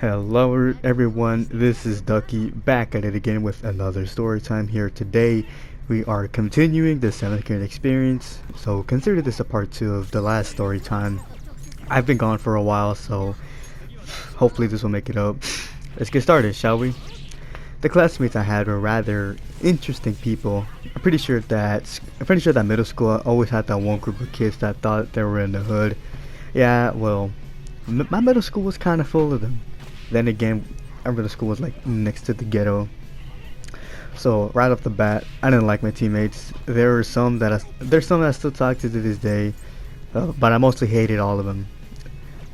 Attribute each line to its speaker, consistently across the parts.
Speaker 1: Hello everyone, this is Ducky back at it again with another story time here today. We are continuing the 7th grade experience, so consider this a part 2 of the last story time. I've been gone for a while, so hopefully this will make it up. Let's get started, shall we? The classmates I had were rather interesting people. I'm pretty sure that middle school always had that one group of kids that thought they were in the hood. Yeah, well, my middle school was kind of full of them. Then again, our middle school was like next to the ghetto. So right off the bat, I didn't like my teammates. There's some that I still talk to this day, but I mostly hated all of them.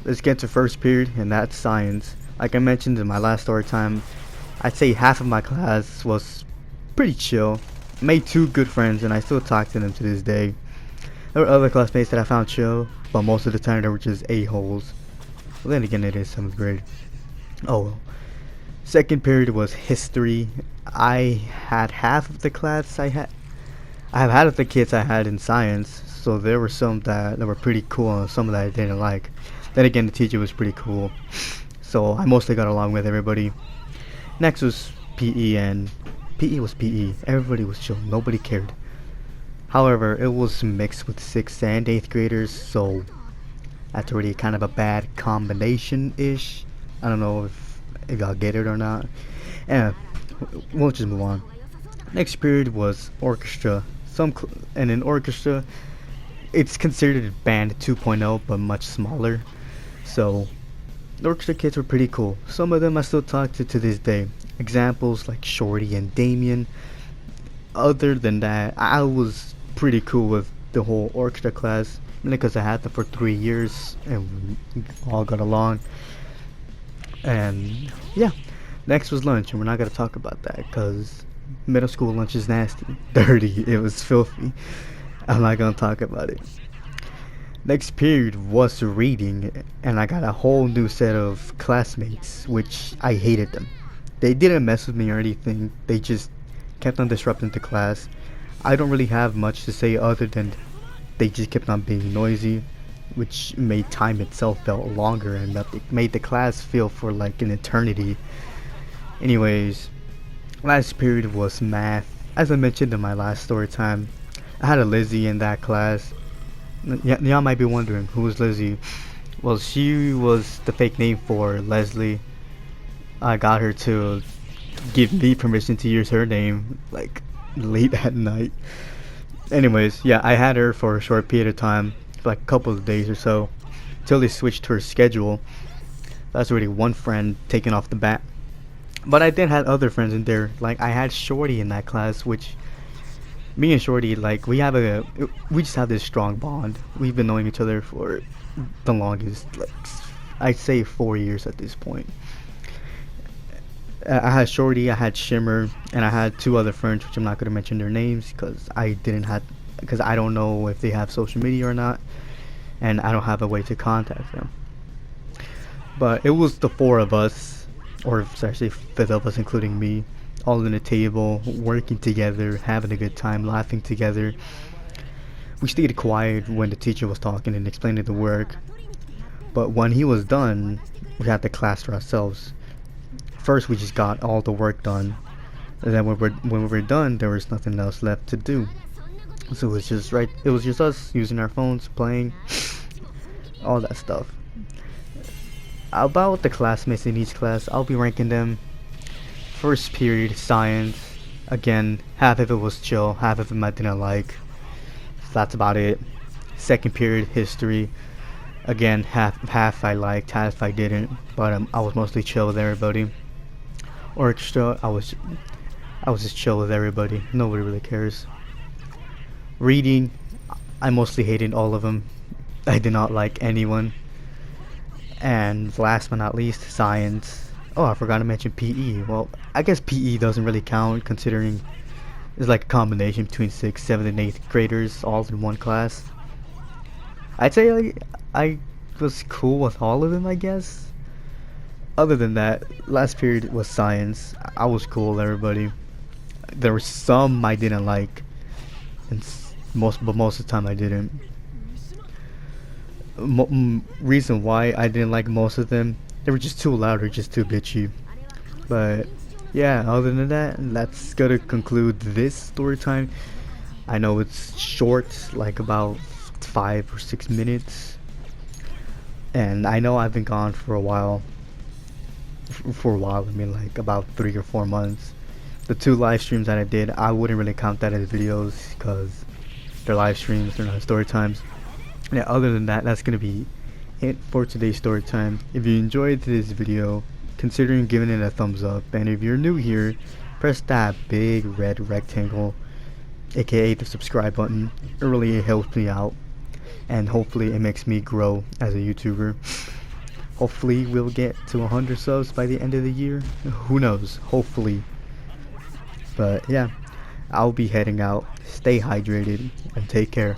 Speaker 1: Let's get to first period, and that's science. Like I mentioned in my last story time, I'd say half of my class was pretty chill. Made two good friends, and I still talk to them to this day. There were other classmates that I found chill, but most of the time they were just a-holes. Well, then again, it is 7th grade. Oh well. Second period was history. I had half of the class I have half of the kids I had in science, so there were some that were pretty cool and some that I didn't like. Then again, the teacher was pretty cool, so I mostly got along with everybody. Next was PE, and PE was PE. Everybody was chill. Nobody cared. However, it was mixed with 6th and 8th graders, so that's already kind of a bad combination-ish. I don't know if y'all get it or not. And we'll just move on. Next period was orchestra. And in orchestra, it's considered band 2.0, but much smaller. So the orchestra kids were pretty cool. Some of them I still talk to this day. Examples like Shorty and Damien. Other than that, I was pretty cool with the whole orchestra class, mainly because I had them for 3 years and we all got along. And yeah, next was lunch, and we're not gonna talk about that because middle school lunch is nasty, dirty. It was filthy. I'm not gonna talk about it. Next period was reading, and I got a whole new set of classmates, which I hated them. They didn't mess with me or anything. They just kept on disrupting the class. I don't really have much to say other than they just kept on being noisy, which made time itself felt longer, and that it made the class feel for like an eternity. Anyways, last period was math. As I mentioned in my last story time, I had a Lizzie in that class. Y'all might be wondering who was Lizzie. Well, she was the fake name for Leslie. I got her to give me permission to use her name like late at night. Anyways, yeah, I had her for a short period of time, for like a couple of days or so, till they switched to her schedule. That's already one friend taken off the bat. But I did have other friends in there. Like I had Shorty in that class, which me and Shorty, like we just have this strong bond. We've been knowing each other for the longest, like I'd say 4 years at this point. I had Shorty, I had Shimmer, and I had two other friends, which I'm not gonna mention their names because I don't know if they have social media or not, and I don't have a way to contact them. But it was the four of us, or it's actually 5 of us, including me, all in a table, working together, having a good time, laughing together. We stayed quiet when the teacher was talking and explaining the work, but when he was done, we had the class to ourselves. First, we just got all the work done, and then when we were done, there was nothing else left to do. So it was just us using our phones, playing, all that stuff. About the classmates in each class, I'll be ranking them. First period, science. Again, half of it was chill, half of it I didn't like. So that's about it. Second period, history. Again, half I liked, half I didn't, but I was mostly chill with everybody. Orchestra, I was just chill with everybody. Nobody really cares. Reading, I mostly hated all of them. I did not like anyone. And last but not least, science. Oh, I forgot to mention PE. Well, I guess PE doesn't really count considering it's like a combination between 6th, 7th, and 8th graders all in one class. I'd say I was cool with all of them, I guess. Other than that, last period was science. I was cool with everybody. There were some I didn't like, and most of the time I didn't. Reason why I didn't like most of them They were just too loud or just too bitchy. But yeah, other than that, that's gonna conclude this story time. I know it's short, like about 5 or 6 minutes, and I know I've been gone for a while. For a while, I mean like about 3 or 4 months. The 2 live streams that I did, I wouldn't really count that as videos because they're live streams, they're not story times. Yeah, other than that, that's gonna be it for today's story time. If you enjoyed this video, consider giving it a thumbs up, and if you're new here, press that big red rectangle, aka the subscribe button. It really helps me out, and hopefully it makes me grow as a YouTuber. Hopefully we'll get to 100 subs by the end of the year. Who knows? Hopefully. But yeah, I'll be heading out. Stay hydrated and take care.